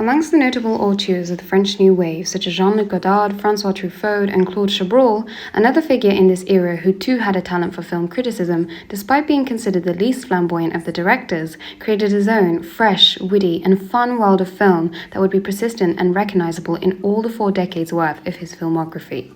Amongst the notable auteurs of the French New Wave, such as Jean-Luc Godard, Francois Truffaut, and Claude Chabrol, another figure in this era who too had a talent for film criticism, despite being considered the least flamboyant of the directors, created his own fresh, witty, and fun world of film that would be persistent and recognizable in all the 4 decades worth of his filmography.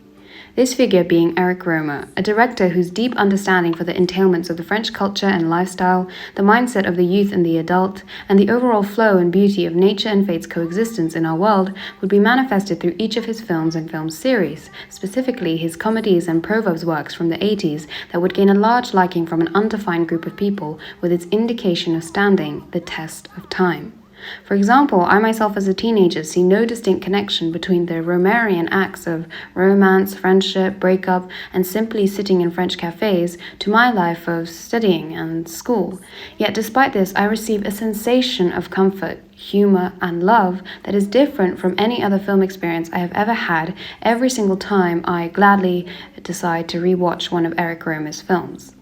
This figure being Éric Rohmer, a director whose deep understanding for the entailments of the French culture and lifestyle, the mindset of the youth and the adult, and the overall flow and beauty of nature and fate's coexistence in our world would be manifested through each of his films and film series, specifically his Comedies and Proverbs works from the 80s that would gain a large liking from an undefined group of people with its indication of standing the test of time. For example, I myself as a teenager see no distinct connection between the Rohmerian acts of romance, friendship, breakup, and simply sitting in French cafes to my life of studying and school. Yet despite this, I receive a sensation of comfort, humor, and love that is different from any other film experience I have ever had every single time I gladly decide to rewatch one of Éric Rohmer's films.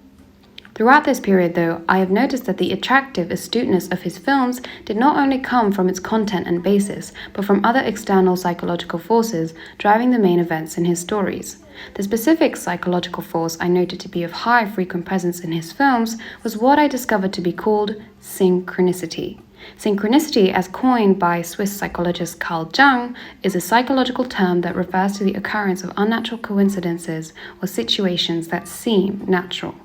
Throughout this period, though, I have noticed that the attractive astuteness of his films did not only come from its content and basis, but from other external psychological forces driving the main events in his stories. The specific psychological force I noted to be of high frequent presence in his films was what I discovered to be called synchronicity. Synchronicity, as coined by Swiss psychologist Carl Jung, is a psychological term that refers to the occurrence of unnatural coincidences or situations that seem natural.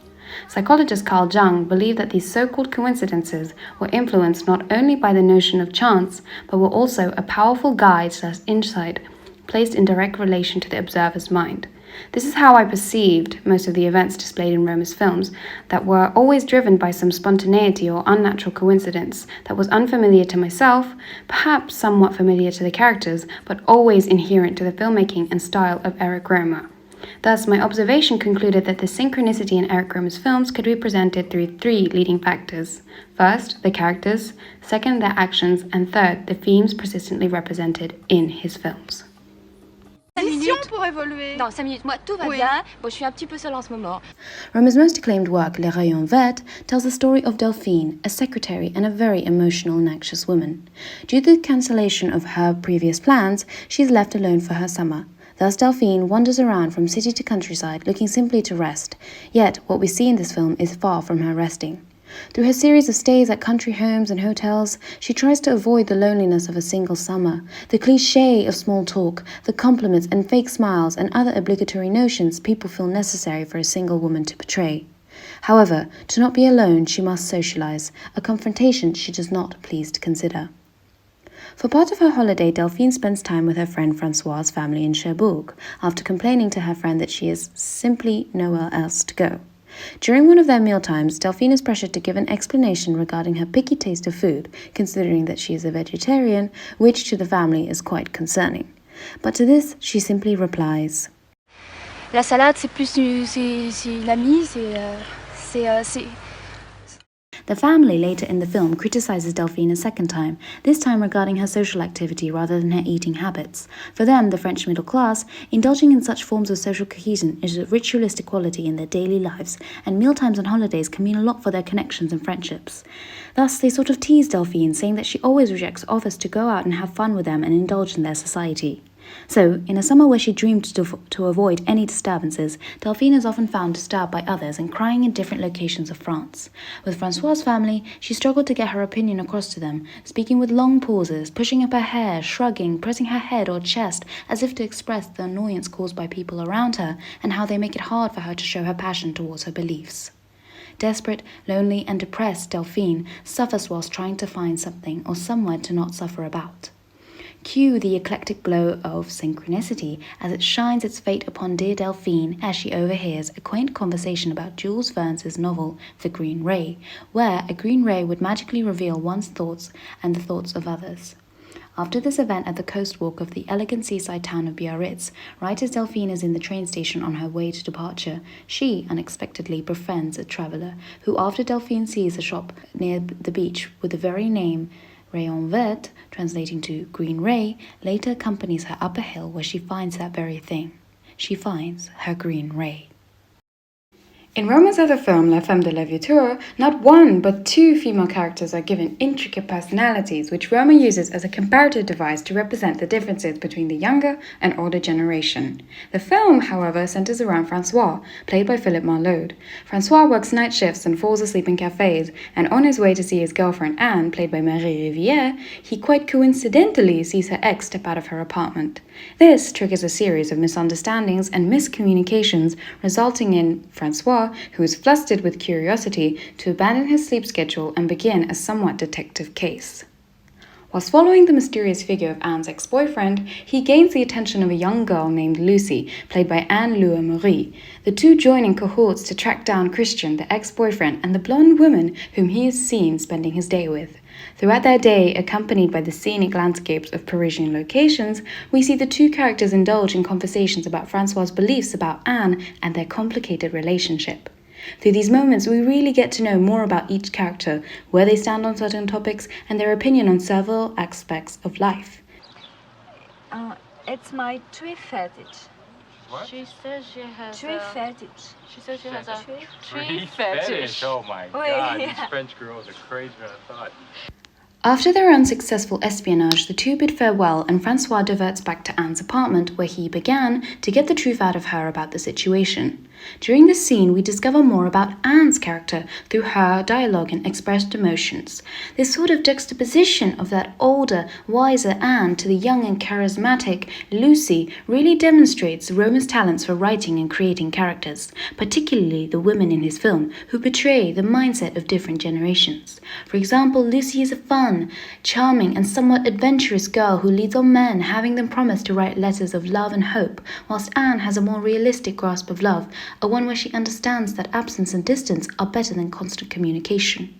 Psychologist Carl Jung believed that these so-called coincidences were influenced not only by the notion of chance, but were also a powerful guide/insight placed in direct relation to the observer's mind. This is how I perceived most of the events displayed in Rohmer's films, that were always driven by some spontaneity or unnatural coincidence that was unfamiliar to myself, perhaps somewhat familiar to the characters, but always inherent to the filmmaking and style of Éric Rohmer. Thus, my observation concluded that the synchronicity in Éric Rohmer's films could be presented through 3 leading factors. First, the characters, second, their actions, and third, the themes persistently represented in his films. 5 minutes pour évoluer. Non, 5 minutes. Moi, tout va bien. Bon, je suis un petit peu seule en ce moment. Rohmer's most acclaimed work, Les Rayons Verts, tells the story of Delphine, a secretary and a very emotional and anxious woman. Due to the cancellation of her previous plans, she is left alone for her summer. Thus, Delphine wanders around from city to countryside, looking simply to rest. Yet, what we see in this film is far from her resting. Through her series of stays at country homes and hotels, she tries to avoid the loneliness of a single summer, the cliché of small talk, the compliments and fake smiles and other obligatory notions people feel necessary for a single woman to portray. However, to not be alone, she must socialize, a confrontation she does not please to consider. For part of her holiday, Delphine spends time with her friend Francois's family in Cherbourg, after complaining to her friend that she has simply nowhere else to go. During one of their mealtimes, Delphine is pressured to give an explanation regarding her picky taste of food, considering that she is a vegetarian, which to the family is quite concerning. But to this, she simply replies, La salade, c'est plus c'est une amie, c'est The family later in the film criticizes Delphine a second time, this time regarding her social activity rather than her eating habits. For them, the French middle class, indulging in such forms of social cohesion is a ritualistic quality in their daily lives, and mealtimes and holidays can mean a lot for their connections and friendships. Thus, they sort of tease Delphine, saying that she always rejects offers to go out and have fun with them and indulge in their society. So, in a summer where she dreamed to avoid any disturbances, Delphine is often found disturbed by others and crying in different locations of France. With Francois's family, she struggled to get her opinion across to them, speaking with long pauses, pushing up her hair, shrugging, pressing her head or chest as if to express the annoyance caused by people around her and how they make it hard for her to show her passion towards her beliefs. Desperate, lonely, and depressed, Delphine suffers whilst trying to find something or somewhere to not suffer about. Cue the eclectic glow of synchronicity as it shines its fate upon dear Delphine as she overhears a quaint conversation about Jules Verne's novel The Green Ray, where a green ray would magically reveal one's thoughts and the thoughts of others. After this event at the coast walk of the elegant seaside town of Biarritz, right as Delphine is in the train station on her way to departure, she unexpectedly befriends a traveller who, after Delphine sees a shop near the beach with the very name Rayon Vert, translating to Green Ray, later accompanies her up a hill where she finds that very thing. She finds her green ray. In Rohmer's other film, La Femme de la Voiture, not one but two female characters are given intricate personalities, which Rohmer uses as a comparative device to represent the differences between the younger and older generation. The film, however, centers around Francois, played by Philippe Marlowe. Francois works night shifts and falls asleep in cafes, and on his way to see his girlfriend Anne, played by Marie Rivière, he quite coincidentally sees her ex step out of her apartment. This triggers a series of misunderstandings and miscommunications, resulting in Francois, who is flustered with curiosity, to abandon his sleep schedule and begin a somewhat detective case. Whilst following the mysterious figure of Anne's ex-boyfriend, he gains the attention of a young girl named Lucy, played by Anne Louis-Marie. The two join in cohorts to track down Christian, the ex-boyfriend, and the blonde woman whom he is seen spending his day with. Throughout their day, accompanied by the scenic landscapes of Parisian locations, we see the two characters indulge in conversations about Francois' beliefs about Anne and their complicated relationship. Through these moments, we really get to know more about each character, where they stand on certain topics, and their opinion on several aspects of life. It's my tree fetish. What? She says she has Tree fetish. She says she has a Tree fetish. Oh my god, yeah. these French girls are crazier than I thought. After their unsuccessful espionage, the two bid farewell, and Francois diverts back to Anne's apartment, where he began, to get the truth out of her about the situation. During this scene, we discover more about Anne's character through her dialogue and expressed emotions. This sort of juxtaposition of that older, wiser Anne to the young and charismatic Lucy really demonstrates Rohmer's talents for writing and creating characters, particularly the women in his film, who portray the mindset of different generations. For example, Lucy is a fun, charming, and somewhat adventurous girl who leads on men, having them promise to write letters of love and hope, whilst Anne has a more realistic grasp of love, a one where she understands that absence and distance are better than constant communication.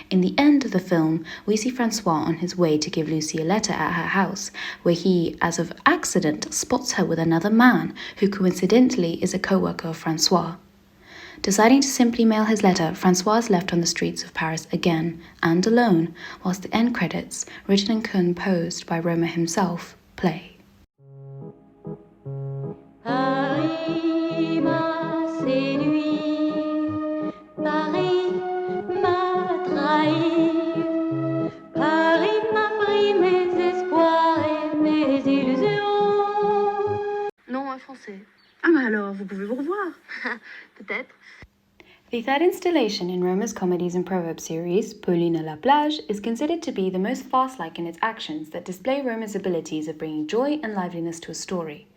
In the end of the film, we see Francois on his way to give Lucy a letter at her house, where he, as of accident, spots her with another man, who coincidentally is a co-worker of Francois. Deciding to simply mail his letter, Francois is left on the streets of Paris again, and alone, whilst the end credits, written and composed by Rohmer himself, play. Paris m'a séduit, Paris m'a trahi, Paris m'a pris mes espoirs et mes illusions. Non, en français. Ah mais alors, vous pouvez vous revoir. Peut-être. The third installation in Rohmer's Comedies and Proverbs series, Pauline à la plage, is considered to be the most farce-like in its actions that display Rohmer's abilities of bringing joy and liveliness to a story.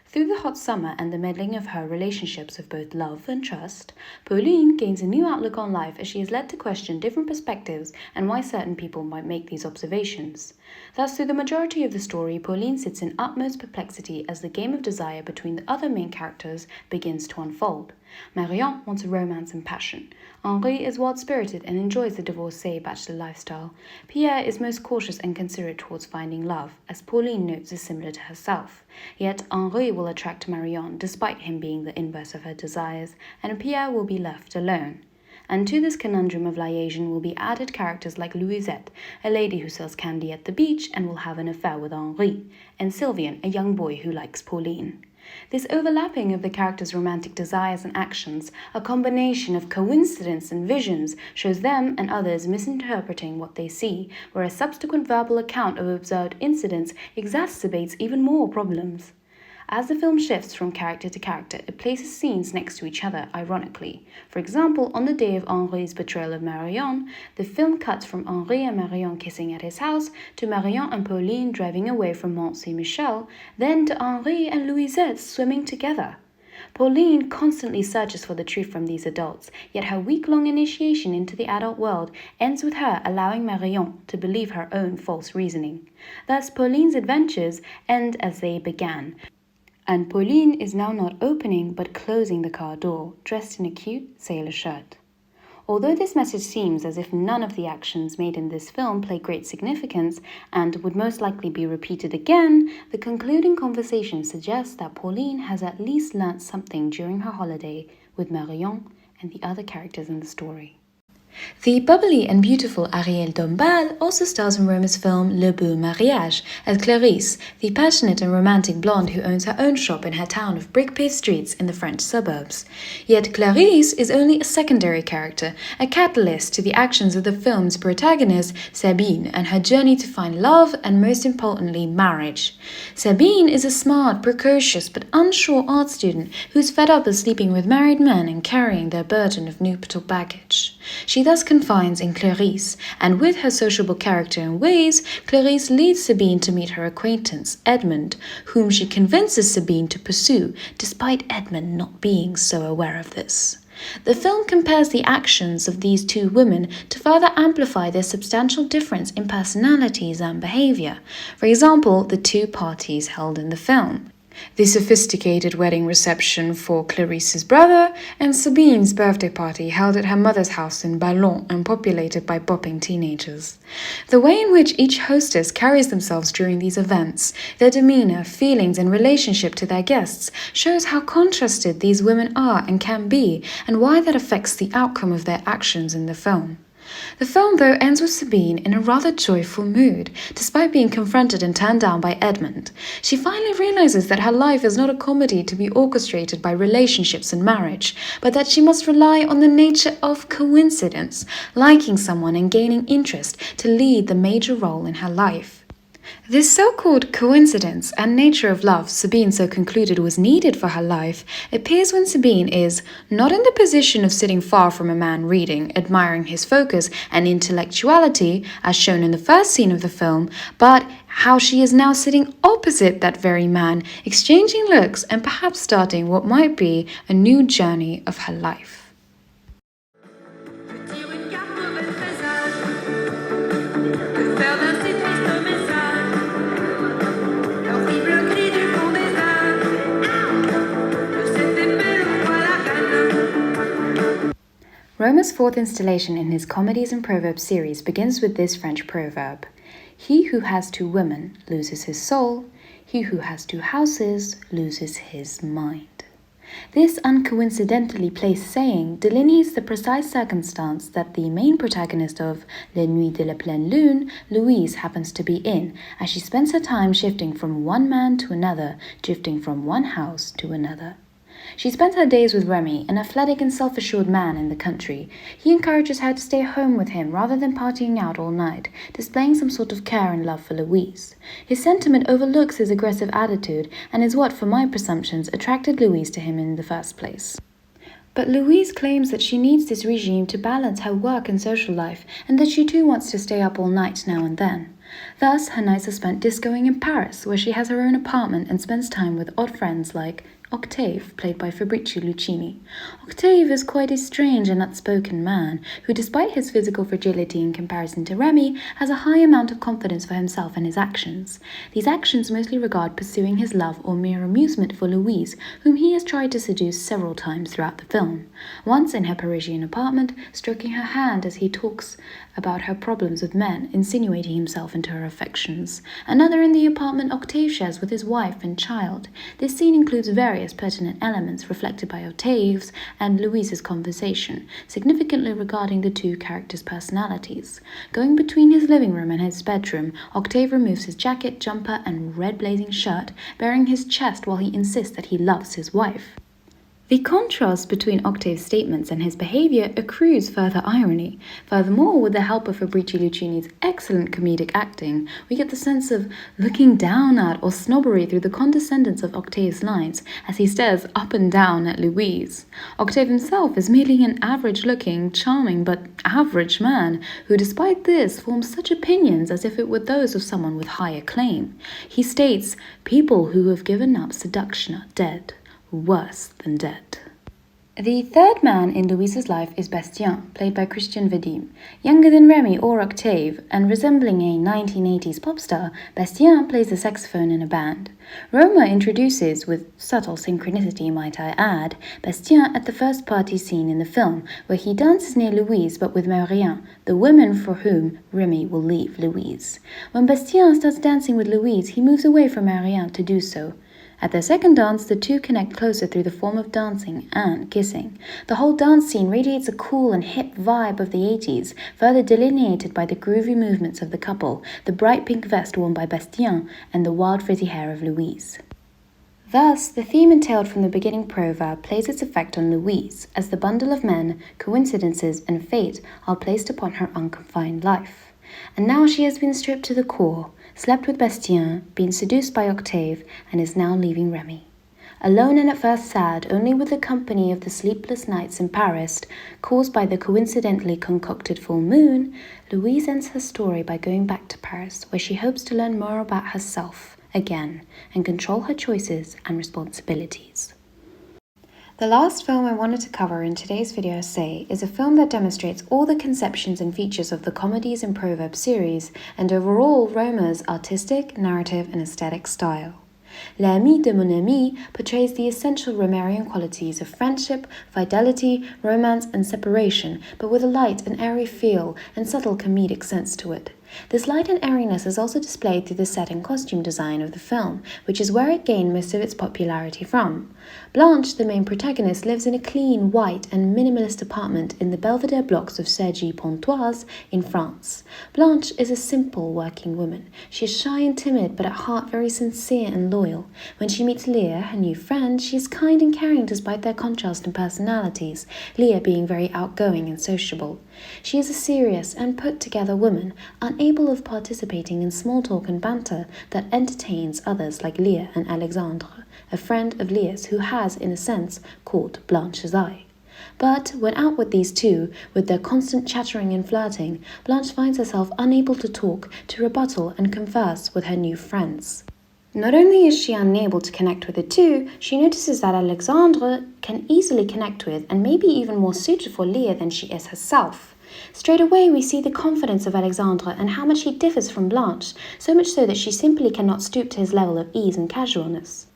Through the hot summer and the meddling of her relationships of both love and trust, Pauline gains a new outlook on life as she is led to question different perspectives and why certain people might make these observations. Thus, through the majority of the story, Pauline sits in utmost perplexity as the game of desire between the other main characters begins to unfold. Marion wants a romance and passion. Henri is wild-spirited and enjoys the divorcee bachelor lifestyle. Pierre is most cautious and considerate towards finding love, as Pauline notes is similar to herself. Yet Henri will attract Marion despite him being the inverse of her desires, and Pierre will be left alone. And to this conundrum of liaison will be added characters like Louisette, a lady who sells candy at the beach and will have an affair with Henri, and Sylvian, a young boy who likes Pauline. This overlapping of the characters' romantic desires and actions, a combination of coincidence and visions, shows them and others misinterpreting what they see, where a subsequent verbal account of observed incidents exacerbates even more problems. As the film shifts from character to character, it places scenes next to each other, ironically. For example, on the day of Henri's betrayal of Marion, the film cuts from Henri and Marion kissing at his house to Marion and Pauline driving away from Mont Saint-Michel, then to Henri and Louisette swimming together. Pauline constantly searches for the truth from these adults, yet her week-long initiation into the adult world ends with her allowing Marion to believe her own false reasoning. Thus, Pauline's adventures end as they began, and Pauline is now not opening but closing the car door, dressed in a cute sailor shirt. Although this message seems as if none of the actions made in this film play great significance and would most likely be repeated again, the concluding conversation suggests that Pauline has at least learnt something during her holiday with Marion and the other characters in the story. The bubbly and beautiful Ariel Dombal also stars in Rohmer's film Le Beau Mariage as Clarisse, the passionate and romantic blonde who owns her own shop in her town of brick-paved streets in the French suburbs. Yet Clarisse is only a secondary character, a catalyst to the actions of the film's protagonist, Sabine, and her journey to find love and, most importantly, marriage. Sabine is a smart, precocious, but unsure art student who's fed up of sleeping with married men and carrying their burden of nuptial baggage. She thus confides in Clarisse, and with her sociable character and ways, Clarisse leads Sabine to meet her acquaintance, Edmund, whom she convinces Sabine to pursue, despite Edmund not being so aware of this. The film compares the actions of these two women to further amplify their substantial difference in personalities and behavior. For example, the two parties held in the film. The sophisticated wedding reception for Clarisse's brother, and Sabine's birthday party held at her mother's house in Ballon and populated by bopping teenagers. The way in which each hostess carries themselves during these events, their demeanor, feelings, and relationship to their guests shows how contrasted these women are and can be, and why that affects the outcome of their actions in the film. The film, though, ends with Sabine in a rather joyful mood, despite being confronted and turned down by Edmund. She finally realizes that her life is not a comedy to be orchestrated by relationships and marriage, but that she must rely on the nature of coincidence, liking someone and gaining interest, to lead the major role in her life. This so-called coincidence and nature of love Sabine so concluded was needed for her life appears when Sabine is not in the position of sitting far from a man reading, admiring his focus and intellectuality, as shown in the first scene of the film, but how she is now sitting opposite that very man, exchanging looks and perhaps starting what might be a new journey of her life. Rohmer's fourth installation in his Comedies and Proverbs series begins with this French proverb: "He who has two women loses his soul, he who has two houses loses his mind." This uncoincidentally placed saying delineates the precise circumstance that the main protagonist of Les Nuits de la Pleine Lune, Louise, happens to be in, as she spends her time shifting from one man to another, drifting from one house to another. She spends her days with Remy, an athletic and self-assured man in the country. He encourages her to stay home with him rather than partying out all night, displaying some sort of care and love for Louise. His sentiment overlooks his aggressive attitude and is what, for my presumptions, attracted Louise to him in the first place. But Louise claims that she needs this regime to balance her work and social life, and that she too wants to stay up all night now and then. Thus, her nights are spent discoing in Paris, where she has her own apartment and spends time with odd friends like Octave, played by Fabrizio Lucchini. Octave is quite a strange and outspoken man, who, despite his physical fragility in comparison to Remy, has a high amount of confidence for himself and his actions. These actions mostly regard pursuing his love or mere amusement for Louise, whom he has tried to seduce several times throughout the film. Once in her Parisian apartment, stroking her hand as he talks about her problems with men, insinuating himself into her affections. Another in the apartment Octave shares with his wife and child. This scene includes various pertinent elements reflected by Octave's and Louise's conversation, significantly regarding the two characters' personalities. Going between his living room and his bedroom, Octave removes his jacket, jumper, and red blazing shirt, baring his chest while he insists that he loves his wife. The contrast between Octave's statements and his behavior accrues further irony. Furthermore, with the help of Fabrizio Lucchini's excellent comedic acting, we get the sense of looking down at or snobbery through the condescendence of Octave's lines as he stares up and down at Louise. Octave himself is merely an average-looking, charming but average man who, despite this, forms such opinions as if it were those of someone with high acclaim. He states, "People who have given up seduction are dead. Worse than dead." The third man in Louise's life is Bastien, played by Christian Vadim. Younger than Remy or Octave, and resembling a 1980s pop star, Bastien plays the saxophone in a band. Rohmer introduces, with subtle synchronicity might I add, Bastien at the first party scene in the film, where he dances near Louise but with Marianne, the woman for whom Remy will leave Louise. When Bastien starts dancing with Louise, he moves away from Marianne to do so. At their second dance, the two connect closer through the form of dancing and kissing. The whole dance scene radiates a cool and hip vibe of the 80s, further delineated by the groovy movements of the couple, the bright pink vest worn by Bastien, and the wild frizzy hair of Louise. Thus, the theme entailed from the beginning proverb plays its effect on Louise, as the bundle of men, coincidences, and fate are placed upon her unconfined life. And now she has been stripped to the core, slept with Bastien, been seduced by Octave, and is now leaving Remy. Alone and at first sad, only with the company of the sleepless nights in Paris, caused by the coincidentally concocted full moon, Louise ends her story by going back to Paris, where she hopes to learn more about herself again and control her choices and responsibilities. The last film I wanted to cover in today's video essay is a film that demonstrates all the conceptions and features of the Comedies and Proverbs series and overall Rohmer's artistic, narrative and aesthetic style. L'ami de mon ami portrays the essential Rohmerian qualities of friendship, fidelity, romance and separation, but with a light and airy feel and subtle comedic sense to it. This light and airiness is also displayed through the set and costume design of the film, which is where it gained most of its popularity from. Blanche, the main protagonist, lives in a clean, white and minimalist apartment in the Belvedere blocks of Cergy-Pontoise in France. Blanche is a simple working woman. She is shy and timid, but at heart very sincere and loyal. When she meets Leigh, her new friend, she is kind and caring despite their contrast in personalities, Leigh being very outgoing and sociable. She is a serious and put-together woman, unable of participating in small talk and banter that entertains others like Leigh and Alexandre, a friend of Leigh's who has, in a sense, caught Blanche's eye. But when out with these two, with their constant chattering and flirting, Blanche finds herself unable to talk, to rebuttal and converse with her new friends. Not only is she unable to connect with the two, she notices that Alexandre can easily connect with and maybe even more suited for Leigh than she is herself. Straight away we see the confidence of Alexandre and how much he differs from Blanche, so much so that she simply cannot stoop to his level of ease and casualness.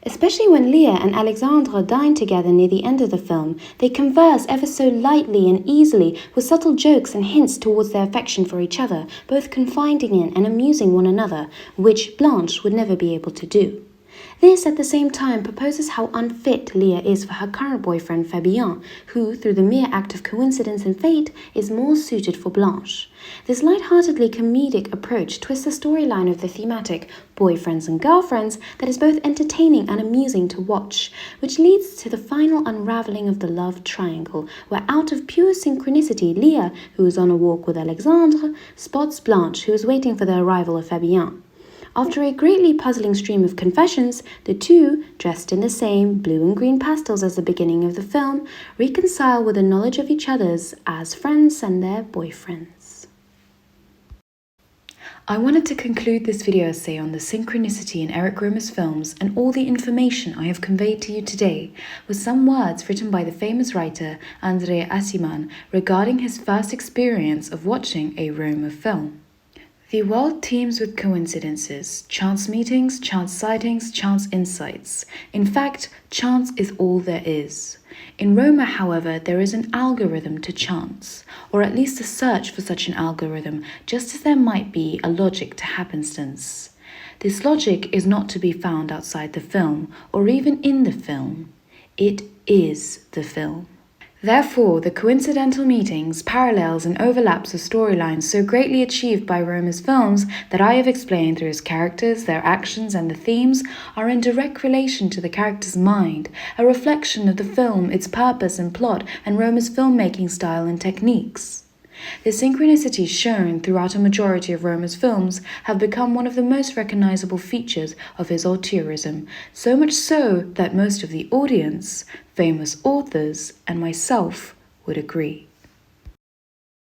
Especially when Leigh and Alexandre dine together near the end of the film, they converse ever so lightly and easily with subtle jokes and hints towards their affection for each other, both confiding in and amusing one another, which Blanche would never be able to do. This, at the same time, proposes how unfit Leigh is for her current boyfriend Fabien, who, through the mere act of coincidence and fate, is more suited for Blanche. This light-heartedly comedic approach twists the storyline of the thematic boyfriends and girlfriends that is both entertaining and amusing to watch, which leads to the final unraveling of the love triangle, where out of pure synchronicity, Leigh, who is on a walk with Alexandre, spots Blanche, who is waiting for the arrival of Fabien. After a greatly puzzling stream of confessions, the two, dressed in the same blue and green pastels as the beginning of the film, reconcile with a knowledge of each other's as friends and their boyfriends. I wanted to conclude this video essay on the synchronicity in Éric Rohmer's films and all the information I have conveyed to you today with some words written by the famous writer André Aciman regarding his first experience of watching a Rohmer film. The world teems with coincidences, chance meetings, chance sightings, chance insights. In fact, chance is all there is. In Rohmer, however, there is an algorithm to chance, or at least a search for such an algorithm, just as there might be a logic to happenstance. This logic is not to be found outside the film, or even in the film. It is the film. Therefore, the coincidental meetings, parallels and overlaps of storylines so greatly achieved by Rohmer's films that I have explained through his characters, their actions and the themes are in direct relation to the character's mind, a reflection of the film, its purpose and plot, and Rohmer's filmmaking style and techniques. The synchronicities shown throughout a majority of Rohmer's films have become one of the most recognizable features of his auteurism, so much so that most of the audience, famous authors, and myself would agree.